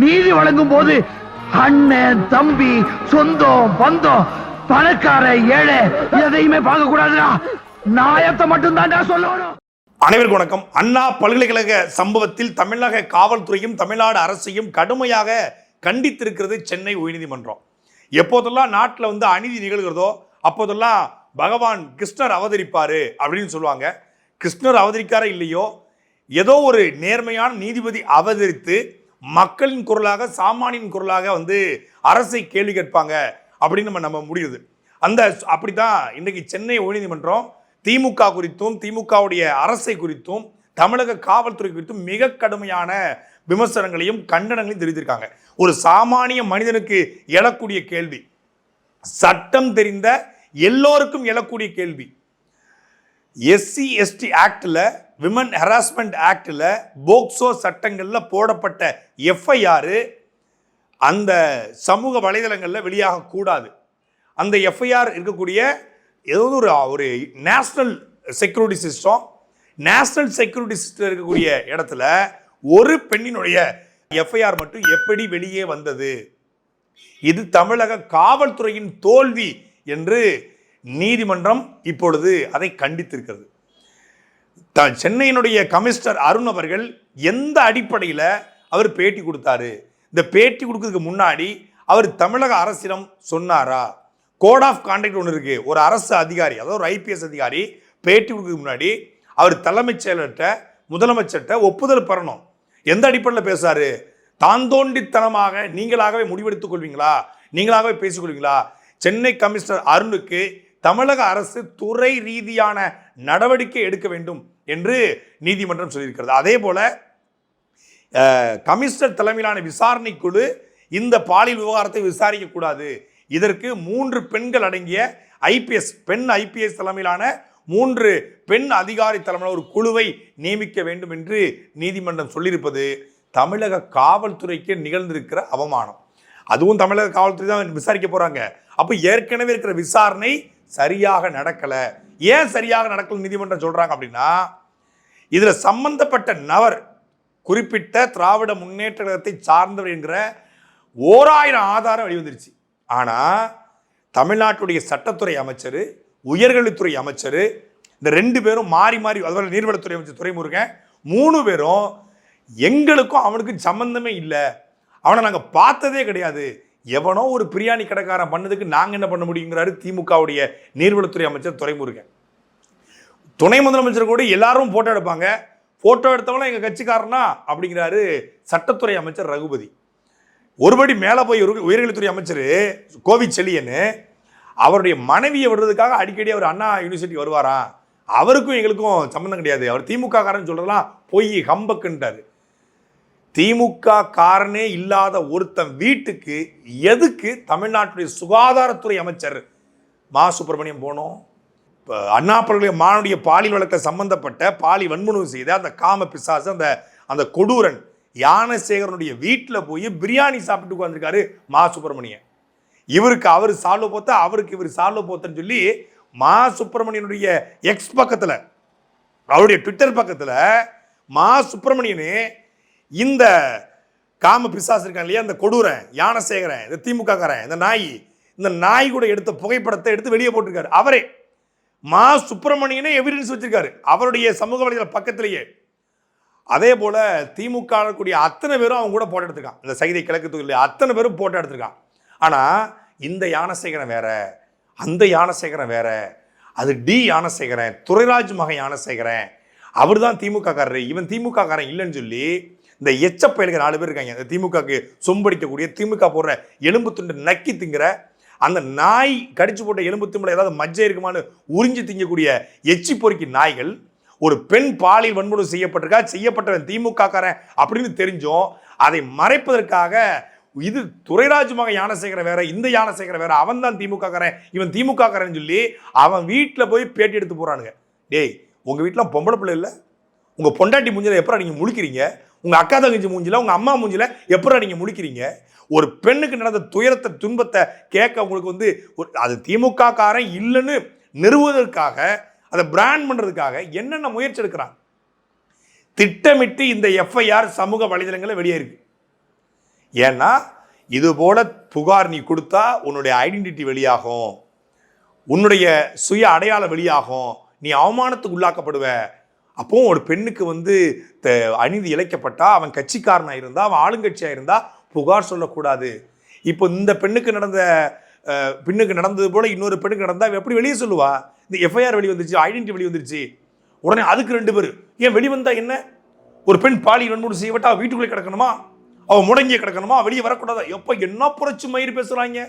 நீதி வழங்கும் போது அண்ணன் தம்பி சொந்தம் பந்தம் பணக்கார ஏழை எதையுமே பார்க்க கூடாதுடா. நியாயத்தை மட்டும் தான் சொல்லணும். அனைவருக்கும் வணக்கம். அண்ணா பல்கலைக்கழக சம்பவத்தில் தமிழக காவல்துறையும் தமிழ்நாடு அரசையும் கடுமையாக கண்டித்திருக்கிறது சென்னை உயர்நீதிமன்றம். எப்போதெல்லாம் நாட்டில் அநீதி நிகழ்கிறதோ அப்போதெல்லாம் பகவான் கிருஷ்ணர் அவதரிப்பாரு அப்படின்னு சொல்லுவாங்க. கிருஷ்ணர் அவதரிக்கார இல்லையோ, ஏதோ ஒரு நேர்மையான நீதிபதி அவதரித்து மக்களின் குரலாக சாமானியின் குரலாக அரசை கேள்வி கேட்பாங்க அப்படின்னு நம்ம நம்ப முடியுது. அப்படித்தான் இன்னைக்கு சென்னை உயர்நீதிமன்றம் திமுக குறித்தும் திமுகவுடைய அரசை குறித்தும் தமிழக காவல்துறை குறித்தும் மிக கடுமையான விமர்சனங்களையும் கண்டனங்களையும் தெரிவித்திருக்காங்க. ஒரு சாமானிய மனிதனுக்கு எழக்கூடிய கேள்வி, சட்டம் தெரிந்த எல்லோருக்கும் எழக்கூடிய கேள்வி. எஸ்சி எஸ்டி ஆக்ட்ல, விமன் ஹராஸ்மெண்ட் ஆக்ட்ல, போக்சோ சட்டங்கள்ல போடப்பட்ட எஃப்ஐஆர் அந்த சமூக வலைதளங்களில் வெளியாக கூடாது. அந்த எஃப்ஐஆர் இருக்கக்கூடிய ஏதோ ஒரு national security system, national security system இருக்கக்கூடிய இடத்துல ஒரு பெண்ணினுடைய எஃப்ஐஆர் மட்டும் எப்படி வெளியே வந்தது? இது தமிழக காவல்துறையின் தோல்வி என்று நீதிமன்றம் இப்பொழுது அதை கண்டித்திருக்கிறது. சென்னையினுடைய கமிஷனர் அருண் அவர்கள் எந்த அடிப்படையில் அவர் பேட்டி கொடுத்தாரு? இந்த பேட்டி கொடுக்கறதுக்கு முன்னாடி அவர் தமிழக அரசிடம் சொன்னாரா? கோட் ஆஃப் கான்டக்ட் ஒன்று இருக்கு. ஒரு அரசு அதிகாரி, அதாவது ஒரு ஐபிஎஸ் அதிகாரி பேட்டி கொடுக்கறதுக்கு முன்னாடி அவர் தலைமைச் செயலர்கிட்ட, முதலமைச்சர்கிட்ட ஒப்புதல் பெறணும். எந்த அடிப்படையில் பேசுறாரு? தான் தோண்டித்தனமாக நீங்களாகவே முடிவெடுத்துக் கொள்வீங்களா? நீங்களாகவே பேசிக்கொள்வீங்களா? சென்னை கமிஷனர் அருணுக்கு தமிழக அரசு துறை ரீதியான நடவடிக்கை எடுக்க வேண்டும் என்று நீதிமன்றம் சொல்லியிருக்கிறது. அதே போல கமிஷனர் தலைமையிலான விசாரணை குழு இந்த பாலியல் விவகாரத்தை விசாரிக்க கூடாது. இதற்கு 3 பெண்கள் அடங்கிய பெண் ஐபிஎஸ் தலைமையிலான 3 பெண் அதிகாரி தலைமையிலான ஒரு குழுவை நியமிக்க வேண்டும் என்று நீதிமன்றம் சொல்லியிருப்பது தமிழக காவல்துறைக்கு நிகழ்ந்திருக்கிற அவமானம். அதுவும் தமிழக காவல்துறை தான் விசாரிக்க போறாங்க. அப்ப ஏற்கனவே இருக்கிற விசாரணை சரியாக நடக்கல. ஏன் சரியாக நடக்கல நீதிமன்றம் சொல்றாங்க அப்படின்னா, இதுல சம்பந்தப்பட்ட நபர் குறிப்பிட்ட திராவிட முன்னேற்ற கழகத்தை சார்ந்தவர் என்கிற 1000 ஆதாரம் வெளிவந்துருச்சு. ஆனா தமிழ்நாட்டுடைய சட்டத்துறை அமைச்சர், உயர்கல்வித்துறை அமைச்சர், இந்த 2 பேரும் மாறி மாறி, அதுபோல நீர்வளத்துறை அமைச்சர் துரைமுருகன், 3 பேரும் எங்களுக்கும் அவனுக்கும் சம்பந்தமே இல்லை, அவனை நாங்கள் பார்த்ததே கிடையாது, எவனோ ஒரு பிரியாணி கடைக்காரன் பண்ணதுக்கு நாங்கள் என்ன பண்ண முடியுங்கிறாரு திமுகவுடைய நீர்வளத்துறை அமைச்சர் துரைமுருகன். துணை முதலமைச்சர் கூட எல்லாரும் போட்டோ எடுப்பாங்க, போட்டோ எடுத்தவங்களும் எங்கள் கட்சிக்காரனா அப்படிங்கிறாரு சட்டத்துறை அமைச்சர் ரகுபதி. ஒருபடி மேலே போய் உயர்கல்வித்துறை அமைச்சர் கோவி செழியன் அவருடைய மனைவியை விடுறதுக்காக அடிக்கடி அவர் அண்ணா யூனிவர்சிட்டி வருவாராம். அவருக்கும் எங்களுக்கும் சம்மந்தம் கிடையாது, அவர் திமுக காரன்னு சொல்றதெல்லாம் பொய், ஹம்பக்குன்ட்டாரு. திமுக காரனே இல்லாத ஒருத்தன் வீட்டுக்கு எதுக்கு தமிழ்நாட்டுடைய சுகாதாரத்துறை அமைச்சர் மா சுப்பிரமணியம் போனோம்? அண்ணா பல்கலைக்கழக மாணவிய பாலியல் வழக்கில் சம்பந்தப்பட்ட பாலியல் வன்முறை செய்த அந்த காம பிசாசு, அந்த கொடூரன் யானசேகரனுடைய வீட்டில் போய் பிரியாணி சாப்பிட்டு உட்காந்துருக்காரு மா சுப்பிரமணியன். இவருக்கு அவர் சால்வ போத்த, அவருக்கு இவர் சால்வ போத்தன்னு சொல்லி மா சுப்பிரமணியனுடைய எக்ஸ் பக்கத்தில், அவருடைய ட்விட்டர் பக்கத்தில் மா சுப்பிரமணியனே இந்த காம பிசாசு இருக்கான் இல்லையா, அந்த கொடூரன் யானசேகரன், இந்த திமுக காரன், இந்த நாய் கூட எடுத்த புகைப்படத்தை எடுத்து வெளியே போட்டிருக்காரு. அவரே மா சுப்பிரமணியனே எவிடன்ஸ் வச்சிருக்காரு அவருடைய சமூக வலைதள பக்கத்திலேயே. அதே போல திமுக கூடிய அத்தனை பேரும் அவங்க கூட போட்டோ எடுத்திருக்கான். இந்த சைதை கிழக்கு தொகுதியில் அத்தனை பேரும் போட்டோ எடுத்திருக்கான். ஆனா இந்த யானசேகரன் வேற, அந்த யானசேகரன் வேற, அது டி யானசேகரன், துரைராஜ் மகன் யானசேகரன், அவர் தான் திமுக காரர், இவன் திமுக காரன் இல்லைன்னு சொல்லி இந்த எச்சப்பயலுக்கு 4 பேர் இருக்காங்க. இந்த திமுகக்கு சொம்படிக்கக்கூடிய, திமுக போடுற எலும்பு துண்டு நக்கி திங்கிற, அந்த நாய் கடிச்சு போட்ட எலும்பு தும்பில் ஏதாவது மஜ்ஜை இருக்குமான்னு உறிஞ்சி திங்கக்கூடிய எச்சி பொறுக்கி நாய்கள், ஒரு பெண் பாலியல் வன்முறை செய்யப்பட்டவன் திமுக காரன் அப்படின்னு தெரிஞ்சோம் அதை மறைப்பதற்காக இது துரைராஜ் மகன் யானசேகரன் வேற, இந்த யானசேகரன் வேற, அவன் தான் திமுக காரன், இவன் திமுக காரன் சொல்லி அவன் வீட்டில் போய் பேட்டி எடுத்து போறானுங்க. டேய், உங்க வீட்டில் பொம்பளை பிள்ளை இல்லை, உங்க பொண்டாட்டி மூஞ்சில எப்பறம் நீங்க முழிக்கிறீங்க? உங்க அக்கா தங்கச்சி மூஞ்சில, உங்க அம்மா மூஞ்சில எப்பறம் நீங்க முழிக்கிறீங்க? ஒரு பெண்ணுக்கு நடந்த துயரத்தை துன்பத்தை கேட்க உங்களுக்கு அது திமுக காரன் இல்லைன்னு நிறுவுவதற்காக, அதை பிராண்ட் பண்றதுக்காக என்னென்ன முயற்சி எடுக்கிறாங்க? திட்டமிட்டு இந்த எஃப்ஐஆர் சமூக வலைதளங்களில் வெளியே இருக்கு. ஏன்னா இது போல புகார் நீ கொடுத்தா உன்னுடைய ஐடென்டிட்டி வெளியாகும், உன்னுடைய சுய அடையாளம் வெளியாகும், நீ அவமானத்துக்கு உள்ளாக்கப்படுவ. அப்போ ஒரு பெண்ணுக்கு அநீதி இழைக்கப்பட்டா, அவன் கட்சிக்காரனா இருந்தா, அவன் ஆளுங்கட்சியா இருந்தா புகார் சொல்லக்கூடாது. இப்போ இந்த பெண்ணுக்கு நடந்தது போல இன்னொரு பெண்ணுக்கு நடந்தா எப்படி வெளியே சொல்லுவா? இந்த எஃப்ஐஆர் வெளியே வந்துருச்சு, ஐடென்டிட்டி வெளியே வந்துருச்சு, உடனே அதுக்கு 2 பேர் ஏன் வெளிவந்தா என்ன? ஒரு பெண் பாலியல் வன்முறை செய்யப்பட்டா வீட்டுக்குள்ளே கிடக்கணுமா? அவன் முடங்கிய கிடக்கணுமா? வெளியே வரக்கூடாதா? எப்ப என்ன புரட்சி மயிர் பேசுறாங்க?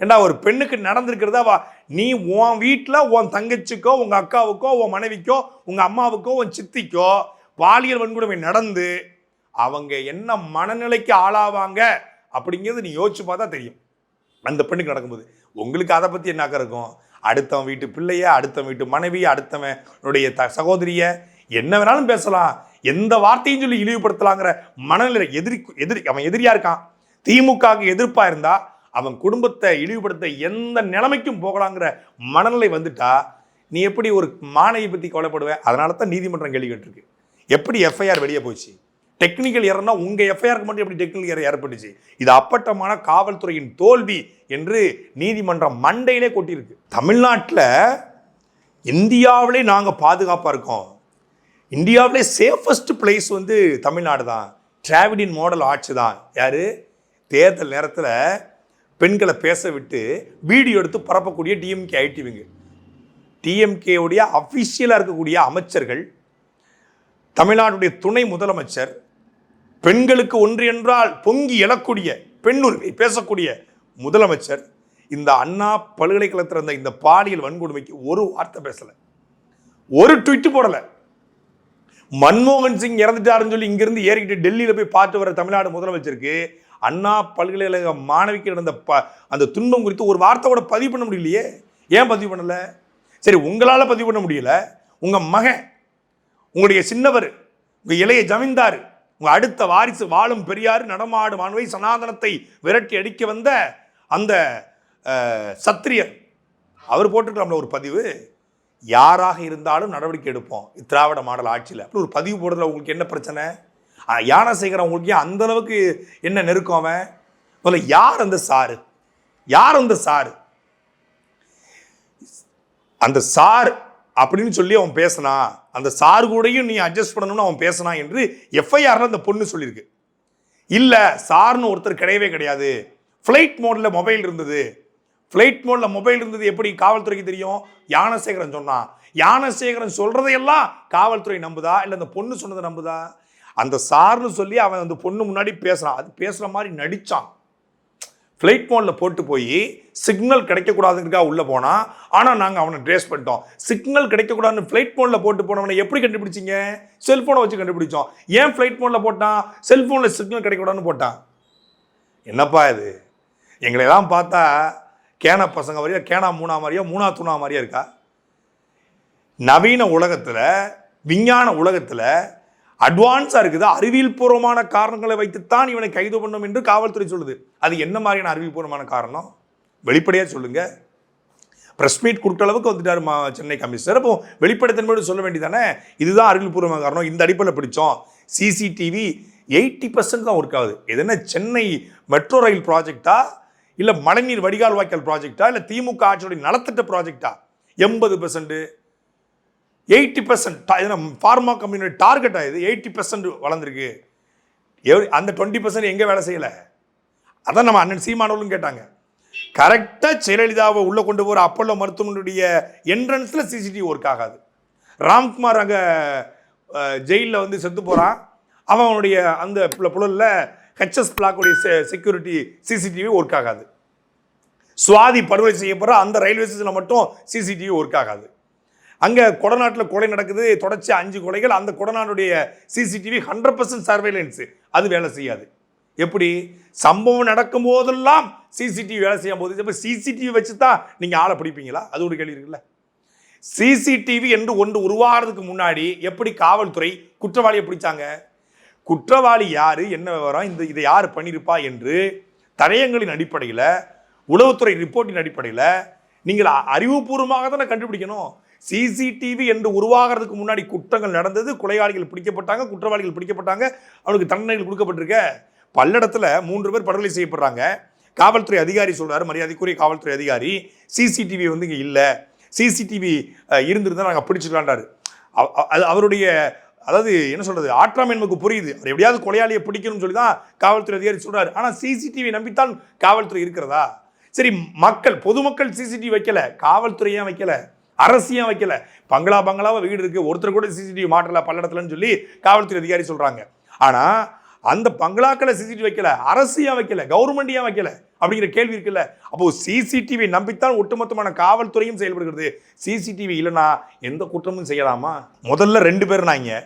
ஏண்டா ஒரு பெண்ணுக்கு நடந்திருக்கிறதா நீ உன் வீட்டில் உன் தங்கச்சிக்கோ, உங்க அக்காவுக்கோ, உன் மனைவிக்கோ, உங்க அம்மாவுக்கோ, உன் சித்திக்கோ பாலியல் வன்கொடுமை நடந்து அவங்க என்ன மனநிலைக்கு ஆளாவாங்க அப்படிங்கிறது நீ யோசிச்சு பார்த்தா தெரியும். அந்த பெண்ணுக்கு நடக்கும்போது உங்களுக்கு அதை பத்தி என்ன இருக்கும்? அடுத்தவன் வீட்டு பிள்ளைய, அடுத்தவன் வீட்டு மனைவி, அடுத்தவனுடைய சகோதரிய என்ன வேணாலும் பேசலாம், எந்த வார்த்தையும் சொல்லி இழிவுபடுத்தலாங்கிற மனநிலை அவன் எதிரியா இருக்கான். திமுகவுக்கு எதிர்ப்பா இருந்தா அவன் குடும்பத்தை இழிவுபடுத்த எந்த நிலைமைக்கும் போகலாங்கிற மனநிலை வந்துட்டா நீ எப்படி ஒரு மாணவியை பத்தி கவலைப்படுவ? அதனால தான் நீதிமன்றம் கேள்வி கேட்டிருக்கு. எப்படி எஃப்ஐஆர் வெளியே போச்சு? டெக்னிக்கல் எரர்னா உங்க எஃப்ஐஆருக்கு மட்டும் எப்படி டெக்னிக்கல் எரர் ஏற்பட்டுச்சு? இது அப்பட்டமான காவல்துறையின் தோல்வி என்று நீதிமன்றம் மண்டையிலே கொட்டியிருக்கு. தமிழ்நாட்டில் இந்தியாவிலே நாங்கள் பாதுகாப்பாக இருக்கோம். இந்தியாவிலே சேஃபஸ்ட் பிளேஸ் தமிழ்நாடு தான். டிராவிடின் மாடல் ஆட்சி தான். யாரு? தேர்தல் நேரத்தில் பெண்களை பேச விட்டு வீடியோ எடுத்து பரப்பக்கூடிய டிஎம்கே ஐடிவிங்க, டிஎம்கேவுடைய அஃபிஷியலாக இருக்கக்கூடிய அமைச்சர்கள், தமிழ்நாட்டுடைய துணை முதலமைச்சர், பெண்களுக்கு ஒன்று என்றால் பொங்கி எழக்கூடிய பெண்ணுரிமை பேசக்கூடிய முதலமைச்சர் இந்த அண்ணா பல்கலைக்கழகத்தில் இருந்த இந்த பாலியல் வன்கொடுமைக்கு ஒரு வார்த்தை பேசல, ஒரு ட்வீட் போடல. மன்மோகன் சிங் இறந்துட்டாருன்னு சொல்லி இங்கிருந்து ஏறிக்கிட்டு டெல்லியில் போய் பார்த்து வர தமிழ்நாடு முதலமைச்சருக்கு அண்ணா பல்கலைக்கழக மாணவிக்கு நடந்த அந்த துன்பம் குறித்து ஒரு வார்த்தை கூட பதிவு பண்ண முடியலையே. ஏன் பதிவு பண்ணல? சரி, உங்களால் பதிவு பண்ண முடியல, உங்க மகன், உங்களுடைய சின்னவர், உங்க இளைய ஜமீன்தார், உங்க அடுத்த வாரிசு வாழும் பெரியார் நடமாடு மாணவை சனாதனத்தை விரட்டி அடிக்க வந்த அந்த சத்திரியர் அவர் போட்டுக்கலாம்ல ஒரு பதிவு. யாராக இருந்தாலும் நடவடிக்கை எடுப்போம் திராவிட மாடல் ஆட்சியில் அப்படி ஒரு பதிவு போடுறதுல உங்களுக்கு என்ன பிரச்சனை? யானசேகரன் உங்களுக்கு ஏன் அந்த அளவுக்கு என்ன நெருக்கம்? அவன் முதல்ல யார் அந்த சாரு? யார் அந்த சாரு? அந்த சார் அப்படின்னு சொல்லி அவன் பேசினா, அந்த சார் கூடயும் நீ அட்ஜஸ்ட் பண்ணணும்னு அவன் பேசினா என்று எஃப்ஐஆர்ல அந்த பொண்ணு சொல்லியிருக்கு. இல்ல, சார்னு ஒருத்தர் கிடையவே கிடையாது. ஃபிளைட் மோட்ல மொபைல் இருந்தது. ஃபிளைட் மோட்ல மொபைல் இருந்தது எப்படி காவல்துறைக்கு தெரியும்? யானசேகரன் சொன்னான். யானசேகரன் சொல்றதையெல்லாம் காவல்துறை நம்புதா இல்லை அந்த பொண்ணு சொன்னதை நம்புதா? அந்த சார்னு சொல்லி அவன் அந்த பொண்ணு முன்னாடி பேசுறான். அது பேசுற மாதிரி நடிச்சான். ஃப்ளைட் மோடில் போட்டு போய் சிக்னல் கிடைக்கக்கூடாதுங்கிறதுக்காக உள்ளே போனான். ஆனால் நாங்கள் அவனை ட்ரேஸ் பண்ணிட்டோம். சிக்னல் கிடைக்கக்கூடாதுன்னு ஃப்ளைட் மோடில் போட்டு போனவனை எப்படி கண்டுபிடிச்சிங்க? செல்ஃபோனை வச்சு கண்டுபிடிச்சோம். ஏன் ஃப்ளைட் மோடில் போட்டான்? செல்ஃபோனில் சிக்னல் கிடைக்கக்கூடாதுன்னு போட்டான். என்னப்பா இது? எங்களையெல்லாம் பார்த்தா கேனா பசங்க மாதிரியா, கேனா மூணா மாதிரியா, மூணா தூணா மாதிரியா இருக்கா? நவீன உலகத்தில், விஞ்ஞான உலகத்தில் அட்வான்ஸாக இருக்குது. அறிவியல் பூர்வமான காரணங்களை வைத்துத்தான் இவனை கைது பண்ணும் என்று காவல்துறை சொல்லுது. அது என்ன மாதிரியான அறிவியல் பூர்வமான காரணம்? வெளிப்படையாக சொல்லுங்க. ப்ரெஸ் மீட் கொடுத்த அளவுக்கு வந்துட்டார் சென்னை கமிஷனர். அப்போ வெளிப்படைத்தன்மையோடு சொல்ல வேண்டியதானே, இதுதான் அறிவியல் பூர்வமான காரணம், இந்த அடிப்படையில் பிடிச்சோம். சிசிடிவி 80% தான் ஒர்க் ஆகுது. எதுனா சென்னை மெட்ரோ ரயில் ப்ராஜெக்டா, இல்லை மழைநீர் வடிகால் வாய்க்கால் ப்ராஜெக்டா, இல்லை திமுக ஆட்சியோடைய நலத்திட்ட ப்ராஜெக்டா? 80%, 80% ஃபார்மா கம்பெனியோட டார்கெட் ஆகுது. 80% வளர்ந்துருக்கு. அந்த 20% எங்கே வேலை செய்யலை? அதான் நம்ம அண்ணன் சீமானவர்களும் கேட்டாங்க. கரெக்டாக ஜெயலலிதாவை உள்ளே கொண்டு போகிற அப்பல்லோ மருத்துவமனையுடைய என்ட்ரன்ஸில் சிசிடிவி ஒர்க் ஆகாது. ராம்குமார் அங்கே ஜெயிலில் செத்து போகிறான். அவனுடைய அந்த புழலில் ஹெச்எஸ் பிளாக்குடைய செக்யூரிட்டி சிசிடிவி ஒர்க் ஆகாது. சுவாதி படுகொலை செய்யப்படுற அந்த ரயில்வே ஸ்டேஷனில் மட்டும் சிசிடிவி ஒர்க் ஆகாது. அங்கே கொடநாட்டில் கொலை நடக்குது, தொடர்ச்சி 5 கொலைகள். அந்த கொடநாட்டுடைய சிசிடிவி 100% சர்வேலன்ஸு, அது வேலை செய்யாது. எப்படி? சம்பவம் நடக்கும் போதெல்லாம் சிசிடிவி வேலை செய்யும் போது இப்போ சிசிடிவி வச்சு தான் நீங்கள் ஆளை பிடிப்பீங்களா? அது ஒரு கேள்வி இருக்குல்ல. சிசிடிவி என்று ஒன்று உருவாகிறதுக்கு முன்னாடி எப்படி காவல்துறை குற்றவாளியை பிடிச்சாங்க? குற்றவாளி யாரு, என்ன விவரம், இதை யார் பண்ணியிருப்பா என்று தடயங்களின் அடிப்படையில், உளவுத்துறை ரிப்போர்ட்டின் அடிப்படையில் நீங்கள் அறிவுபூர்வமாக தானே கண்டுபிடிக்கணும். சிசிடிவி என்று உருவாகிறதுக்கு முன்னாடி குற்றங்கள் நடந்தது, கொலையாளிகள் பிடிக்கப்பட்டாங்க, குற்றவாளிகள் பிடிக்கப்பட்டாங்க, அவனுக்கு தண்டனைகள் கொடுக்கப்பட்டிருக்க. பல்லடத்துல 3 பேர் படுகொலை செய்யப்படுறாங்க. காவல்துறை அதிகாரி சொல்றாரு, மரியாதைக்குரிய காவல்துறை அதிகாரி, சிசிடிவி வந்து இங்க இல்ல, சிசிடிவி இருந்திருந்தா நாங்க பிடிச்சிடலான்றாரு. அவருடைய அதாவது என்ன சொல்றது, ஆற்றாமை நமக்கு புரியுது. அவர் எப்படியாவது கொலையாளியை பிடிக்கணும்னு சொல்லி தான் காவல்துறை அதிகாரி சொல்றாரு. ஆனா சிசிடிவி நம்பித்தான் காவல்துறை இருக்கிறதா? சரி, மக்கள் பொதுமக்கள் சிசிடிவி வைக்கல, காவல்துறை ஏன் வைக்கல, அரசு ஏன் வைக்கல? பங்களாவா வீடு இருக்கு, ஒருத்தர் கூட சிசிடிவி மாட்டல பல்லடத்துலன்னு சொல்லி காவல்துறை அதிகாரி சொல்றாங்க. ஆனா அந்த பங்களாக்களை சிசிடிவி வைக்கல, அரசு ஏன் வைக்கல, கவர்மெண்ட் ஏன் வைக்கல அப்படிங்கிற கேள்வி இருக்குல்ல. அப்போ சிசிடிவி நம்பித்தான் ஒட்டுமொத்தமான காவல்துறையும் செயல்படுகிறது. சிசிடிவி இல்லைன்னா எந்த குற்றமும் செய்யலாமா? முதல்ல 2 பேர் நாங்க,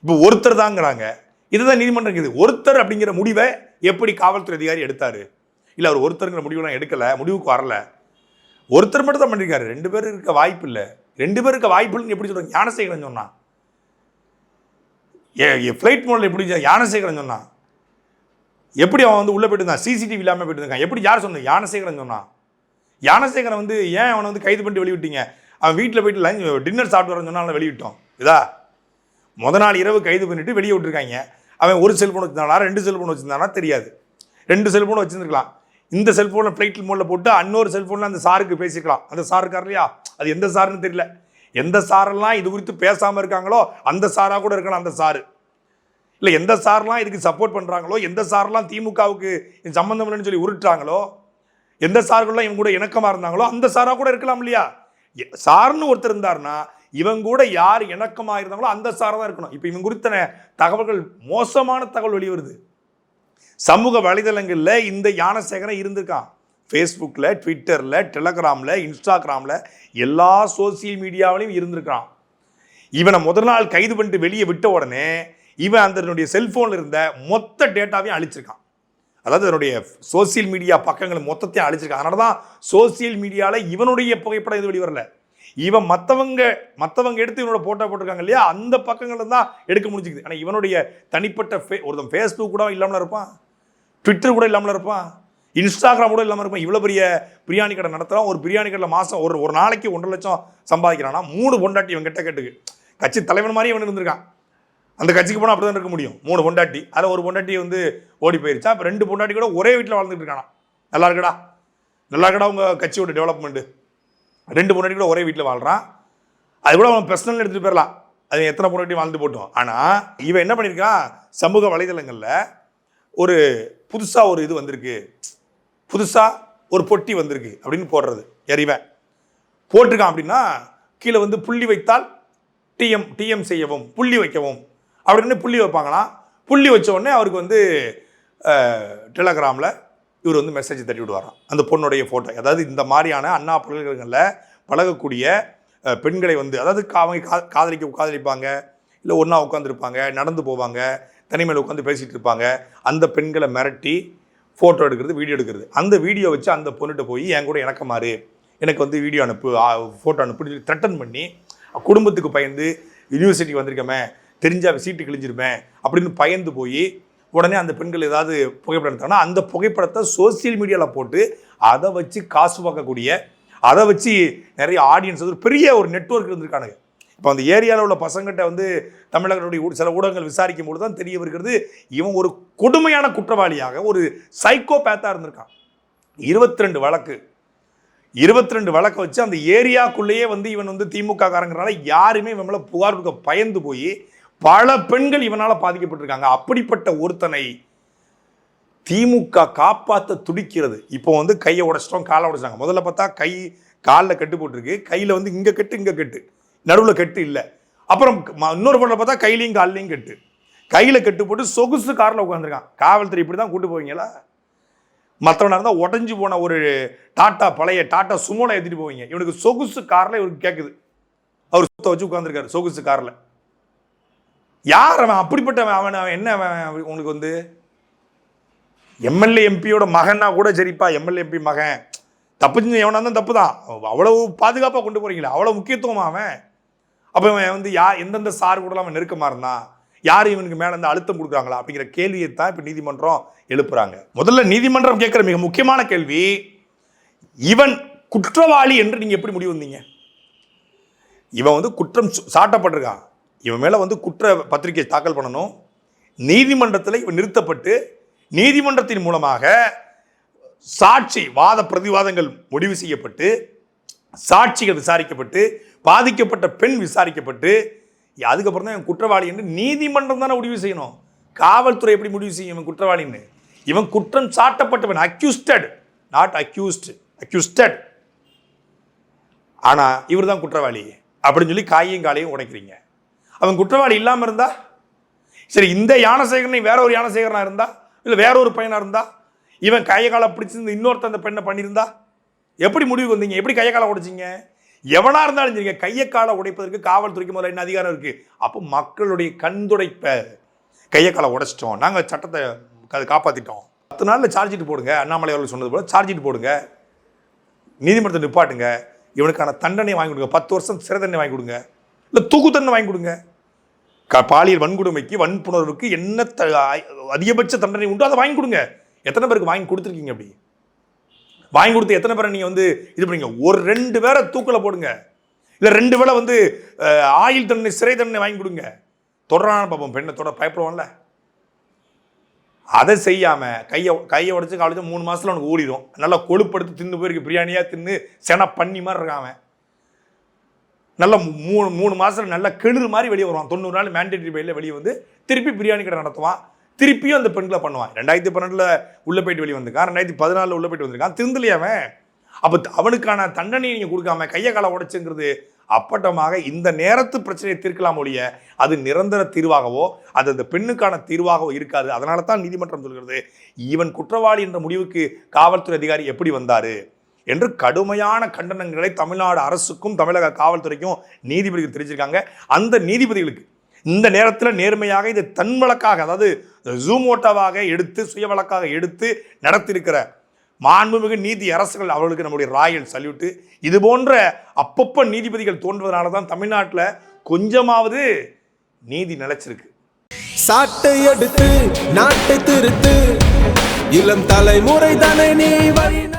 இப்போ ஒருத்தர் தாங்கிறாங்க. இதுதான் நீதிமன்றம் இருக்குது. ஒருத்தர் அப்படிங்கிற முடிவை எப்படி காவல்துறை அதிகாரி எடுத்தாரு? இல்ல அவர் ஒருத்தருங்கிற முடிவுலாம் எடுக்கல, முடிவுக்கு வரல. ஒருத்தர் மட்டும் தான் பண்ணிருக்காரு. 2 பேர் இருக்க வாய்ப்பு இல்லை. 2 பேர் இருக்க வாய்ப்பு இல்லைன்னு எப்படி சொல்றாங்க? ஞானசேகரன் சொன்னா, ஃபிளைட் மோட்ல எப்படி ஞானசேகரன் சொன்னா, எப்படி அவன் வந்து உள்ள போயிட்டு இருந்தான், சிசிடிவி இல்லாம போயிட்டு இருக்கான், எப்படி யார் சொன்ன? ஞானசேகரன் சொன்னா. ஞானசேகரன் வந்து ஏன் அவனை வந்து கைது பண்ணிட்டு வெளியிட்டீங்க? அவன் வீட்டில் போயிட்டு டின்னர் சாப்பிட்டு வரன்னு சொன்னாலும் வெளியிட்டோம். இதா நாள் இரவு கைது பண்ணிட்டு வெளியே விட்டுருக்காங்க. அவன் ஒரு செல்போன் வச்சிருந்தானா, 2 செல்போன் வச்சிருந்தானா தெரியாது. 2 செல்போன் வச்சிருந்துருக்கலாம். இந்த செல்போனை ஃபிளைட் மோட்ல போட்டு இன்னொரு செல்போன்ல அந்த சாருக்கு பேசிக்கலாம். அந்த சார் இருக்கார் இல்லையா, அது எந்த சாருன்னு தெரியல. எந்த சாரெல்லாம் இது குறித்து பேசாம இருக்காங்களோ அந்த சாரா கூட இருக்கலாம். அந்த சாரு இல்லை, எந்த சாரெல்லாம் இதுக்கு சப்போர்ட் பண்ணுறாங்களோ, எந்த சாரெல்லாம் திமுகவுக்கு சம்பந்தம் இல்லைன்னு சொல்லி உருட்டுறாங்களோ, எந்த சார்கள்லாம் இவங்க கூட இணக்கமாக இருந்தாங்களோ அந்த சாராக கூட இருக்கலாம் இல்லையா? சார்னு ஒருத்தர் இருந்தாருன்னா இவங்க கூட யார் இணக்கமாக இருந்தாங்களோ அந்த சாராக தான் இருக்கணும். இப்போ இவங்க குறித்த தகவல்கள், மோசமான தகவல் வெளிவருது. சமூக வலைதளங்களில் இந்த ஞானசேகரன் இருந்திருக்கான். ஃபேஸ்புக்கில், ட்விட்டரில், டெலகிராமில், இன்ஸ்டாகிராமில், எல்லா சோசியல் மீடியாவிலையும் இருந்திருக்கான். இவனை முதல் நாள் கைது பண்ணிட்டு வெளியே விட்ட உடனே இவன் அதனுடைய செல்போன்ல இருந்த மொத்த டேட்டாவையும் அழிச்சிருக்கான். அதாவது அதனுடைய சோசியல் மீடியா பக்கங்களை மொத்தத்தையும் அழிச்சிருக்கான். அதனால தான் சோசியல் மீடியாவில் இவனுடைய புகைப்படம் இது வெளிவரல. இவன் மற்றவங்க எடுத்து இவனோட போட்டோ போட்டிருக்காங்க இல்லையா, அந்த பக்கங்களை தான் எடுக்க முடிஞ்சுக்குது. ஆனால் இவனுடைய தனிப்பட்ட ஒருத்தன் ஃபேஸ்புக் கூட இல்லாமல் இருப்பான், ட்விட்டர் கூட இல்லாமல் இருப்பான், இன்ஸ்டாகிராம் கூட இல்லாமல் இருப்பான். இவ்வளோ பெரிய பிரியாணி கடை நடத்துகிறான். ஒரு பிரியாணி கடையில் மாதம் ஒரு நாளைக்கு 1.5 லட்சம் சம்பாதிக்கிறான்னா 3 பொண்டாட்டி இவன் கேட்டுக்கு கட்சி தலைவன் மாதிரி இவன் இருந்திருக்கான். அந்த கட்சிக்கு போனால் அப்படி தான் இருக்க முடியும். 3 பொண்டாட்டி, அதில் ஒரு பொண்டாட்டி வந்து ஓடி போயிருச்சா. இப்போ 2 பொண்டாட்டி கூட ஒரே வீட்டில் வாழ்ந்துட்டு இருக்கானா. நல்லா இருக்கடா உங்கள் கட்சியோட டெவலப்மெண்ட்டு. 2 பொண்டாட்டி கூட ஒரே வீட்டில் வாழ்கிறான். அது கூட அவன் பர்சனல் எடுத்துகிட்டு போயிடலாம், அது எத்தனை பொண்டாட்டி வாழ்ந்து போட்டோம். ஆனால் இவன் என்ன பண்ணியிருக்கான், சமூக வலைதளங்களில் ஒரு புதுசாக ஒரு இது வந்திருக்கு, புதுசாக ஒரு பொட்டி வந்திருக்கு அப்படின்னு போடுறது. எறிவன் போட்டிருக்கான் அப்படின்னா கீழே வந்து புள்ளி வைத்தால் டிஎம் செய்யவும், புள்ளி வைக்கவும் அப்படின்னு புள்ளி வைப்பாங்களாம். புள்ளி வச்ச உடனே அவருக்கு வந்து டெலகிராமில் இவர் வந்து மெசேஜ் தட்டி விடுவாராம் அந்த பொண்ணுடைய ஃபோட்டோ. அதாவது இந்த மாதிரியான அண்ணா பல்கலைக்கழகங்களில் பழகக்கூடிய பெண்களை வந்து, அதாவது அவங்க காதலிப்பாங்க, இல்லை ஒன்றா உட்காந்துருப்பாங்க, நடந்து போவாங்க, தனிமையில் உட்காந்து பேசிகிட்டு இருப்பாங்க. அந்த பெண்களை மிரட்டி ஃபோட்டோ எடுக்கிறது, வீடியோ எடுக்கிறது. அந்த வீடியோ வச்சு அந்த பொண்ணுகிட்ட போய் என் கூட இணக்கமாறு, எனக்கு வந்து வீடியோ அனுப்பு, ஃபோட்டோ அனுப்புன்னு சொல்லி த்ரெட்டன் பண்ணி, குடும்பத்துக்கு பயந்து யூனிவர்சிட்டிக்கு வந்திருக்கமே, தெரிஞ்சா சீட்டு கிழிஞ்சிருமே அப்படின்னு பயந்து போய் உடனே அந்த பெண்கள் ஏதாவது புகைப்படம் எடுத்தாங்கன்னா அந்த புகைப்படத்தை சோசியல் மீடியாவில் போட்டு அதை வச்சு காசு பார்க்கக்கூடிய, அதை வச்சு நிறைய ஆடியன்ஸ், ஒரு பெரிய ஒரு நெட்வொர்க் இருந்திருக்கானுங்க. இப்போ அந்த ஏரியாவில் உள்ள பசங்கிட்ட வந்து தமிழர்களுடைய சில ஊடகங்கள் விசாரிக்கும் போது தான் தெரிய வருகிறது, இவன் ஒரு கொடுமையான குற்றவாளியாக, ஒரு சைக்கோபேத்தாக இருந்திருக்கான். 22 வழக்கு வச்சு அந்த ஏரியாக்குள்ளேயே வந்து இவன் வந்து திமுக காரங்கிறனால யாருமே இவன் மேலே புகார் கொடுக்க பயந்து போய் பல பெண்கள் இவனால் பாதிக்கப்பட்டிருக்காங்க. அப்படிப்பட்ட ஒருத்தனை திமுக காப்பாற்ற துடிக்கிறது. இப்போ வந்து கையை உடைச்சிட்டோம், காலை உடைச்சிட்டாங்க. முதல்ல பார்த்தா கை காலில் கட்டு போட்டிருக்கு, கையில் வந்து இங்கே கட்டு, நடுவில் கட்டு இல்லை. அப்புறம் இன்னொரு பொருளை பார்த்தா கையிலையும் காலிலையும் கட்டு, கையில் கட்டு போட்டு சொகுசு காரில் உட்காந்துருக்கான். காவல்துறை இப்படி தான் கூட்டு போவீங்களா? மற்றவனாக இருந்தால் உடஞ்சி போன ஒரு பழைய டாட்டா சுமோனை ஏற்றிட்டு போவீங்க. இவனுக்கு சொகுசு காரில் இவருக்கு கேட்குது, அவர் சுத்த வச்சு உட்காந்துருக்காரு சொகுசு காரில். யார் அவன்? அப்படிப்பட்ட அவன் என்ன உங்களுக்கு வந்து எம்எல்ஏ எம்பியோட மகன்னா கூட சரிப்பா, எம்எல்ஏ எம்பி மகன் தப்பு செஞ்சு எவனா தான் தப்பு தான், அவ்வளவு பாதுகாப்பாக கொண்டு போறீங்களா, அவ்வளோ முக்கியத்துவம் அவன். அப்போ அவன் வந்து எந்தெந்த சார் கூட அவன் நெருக்கமாக இருந்தான், யார் இவனுக்கு மேலே இருந்து அழுத்தம் கொடுக்குறாங்களா அப்படிங்கிற கேள்வியை தான் இப்போ நீதிமன்றம் எழுப்புறாங்க. முதல்ல நீதிமன்றம் கேட்குற மிக முக்கியமான கேள்வி, இவன் குற்றவாளி என்று நீங்கள் எப்படி முடிவு வந்தீங்க? இவன் வந்து குற்றம் சாட்டப்பட்டிருக்கான், இவன் மேலே வந்து குற்ற பத்திரிகை தாக்கல் பண்ணணும், நீதிமன்றத்தில் இவன் நிறுத்தப்பட்டு நீதிமன்றத்தின் மூலமாக சாட்சி வாத பிரதிவாதங்கள் முடிவு செய்யப்பட்டு சாட்சிகள் விசாரிக்கப்பட்டு பாதிக்கப்பட்ட பெண் விசாரிக்கப்பட்டு அதுக்கப்புறம் தான் இவன் குற்றவாளி என்று நீதிமன்றம் தானே முடிவு செய்யணும். காவல்துறை எப்படி முடிவு செய்யும் இவன் குற்றவாளின்னு? இவன் குற்றம் சாட்டப்பட்டவன், அக்யூஸ்டட், நாட் அக்யூஸ்ட், அக்யூஸ்டட். ஆனா இவர் தான் குற்றவாளி அப்படின்னு சொல்லி காயையும் காலையும் உடைக்கிறீங்க. அவன் குற்றவாளி இல்லாம இருந்தா சரி, இந்த யானசேகரனை வேற ஒரு யானசேகரனா இருந்தா, இல்ல வேற ஒரு பையனா இருந்தா, இவன் கையை காலை பிடிச்சிருந்து இன்னொருத்த அந்த பெண்ணை பண்ணியிருந்தா எப்படி முடிவுக்கு வந்தீங்க? எப்படி கையை காலை உடைச்சிங்க? எவனா இருந்தாலும் சரிங்க, கையை காலை உடைப்பதற்கு காவல்துறைக்கு முதல்ல என்ன அதிகாரம் இருக்கு? அப்போ மக்களுடைய கண்துடைப்ப கையை காலை உடைச்சிட்டோம், நாங்கள் சட்டத்தை காப்பாற்றிட்டோம், 10 நாளில் சார்ஜ் ஷீட் போடுங்க, அண்ணாமலை அவர்கள் சொன்னது போல சார்ஜ் ஷீட் போடுங்க, நீதிமன்றத்தை நிப்பாட்டுங்க, இவனுக்கான தண்டனை வாங்கி கொடுங்க, 10 வருஷம் சிறை தண்டனை வாங்கி கொடுங்க, இல்லை தூக்கு தண்டனை வாங்கி கொடுங்க. பாலியல் வன்கொடுமைக்கு வன்புணர்வுக்கு என்ன அதிகபட்ச தண்டனை உண்டோ அதை வாங்கி கொடுங்க. எத்தனை பேருக்கு வாங்கி கொடுத்துருக்கீங்க? அப்படி வாங்கி கொடுத்து எத்தனை பேரை நீங்கள் வந்து இது பண்ணீங்க? ஒரு 2 பேரை தூக்கில் போடுங்க, இல்லை 2 பேரை வந்து ஆயுள் தண்டனை சிறை தண்டனை வாங்கி கொடுங்க. தொடரான பாப்போம், பெண்ணை தொட பயப்படுவான்ல. அதை செய்யாமல் கையை உடச்சி காலேஜ் 3 மாதத்தில் அவனுக்கு ஓடிடும். நல்லா கொழுப்படுத்து தின்னு போயிருக்கு, பிரியாணியாக தின்னு சென பண்ணி மாதிரி இருக்கான். நல்லா 3 மாதத்தில் நல்லா கெழுறு மாதிரி வெளியே வருவான். 90 நாள் மேண்டேட்டரி பையில் வெளியே வந்து திருப்பி பிரியாணி கடை நடத்துவான். திருப்பியும் அந்த பெண்களை பண்ணுவான். 2012 உள்ள போயிட்டு வெளியே வந்திருக்கான், 2014 உள்ள போயிட்டு வந்திருக்கான். திருந்தலையாவன். அப்போ அவனுக்கான தண்டனையை நீங்கள் கொடுக்காம கையை காலை உடைச்சுங்கிறது அப்பட்டமாக இந்த நேரத்து பிரச்சனையை தீர்க்கலாம் ஒழிய அது நிரந்தர தீர்வாகவோ அது அந்த பெண்ணுக்கான தீர்வாகவோ இருக்காது. அதனால தான் நீதிமன்றம் சொல்கிறது இவன் குற்றவாளி என்ற முடிவுக்கு காவல்துறை அதிகாரி எப்படி வந்தாரு என்று கடுமையான கண்டனங்களை தமிழ்நாடு அரசுக்கும் தமிழக காவல்துறைக்கும் நீதிபதிகள் தெரிவிச்சிருக்காங்க. அந்த நீதிபதிகளுக்கு இந்த நேரத்தில் நேர்மையாக இது தன் வழக்காக, அதாவது ஜூம் ஓட்டாவாக எடுத்து சுய வழக்காக எடுத்து நடத்தியிருக்கிற மாண்புமிகு நீதி அரசுகள் அவர்களுக்கு நம்முடைய ராயல் சல்யூட்டு. இது போன்ற அப்பப்போ நீதிபதிகள் தோன்றுவதனால தான் தமிழ்நாட்டில் கொஞ்சமாவது நீதி நிலைச்சிருக்கு. சாட்டை எடுத்து நாட்டை திருத்து, இளம் தலைமுறை தானே நீ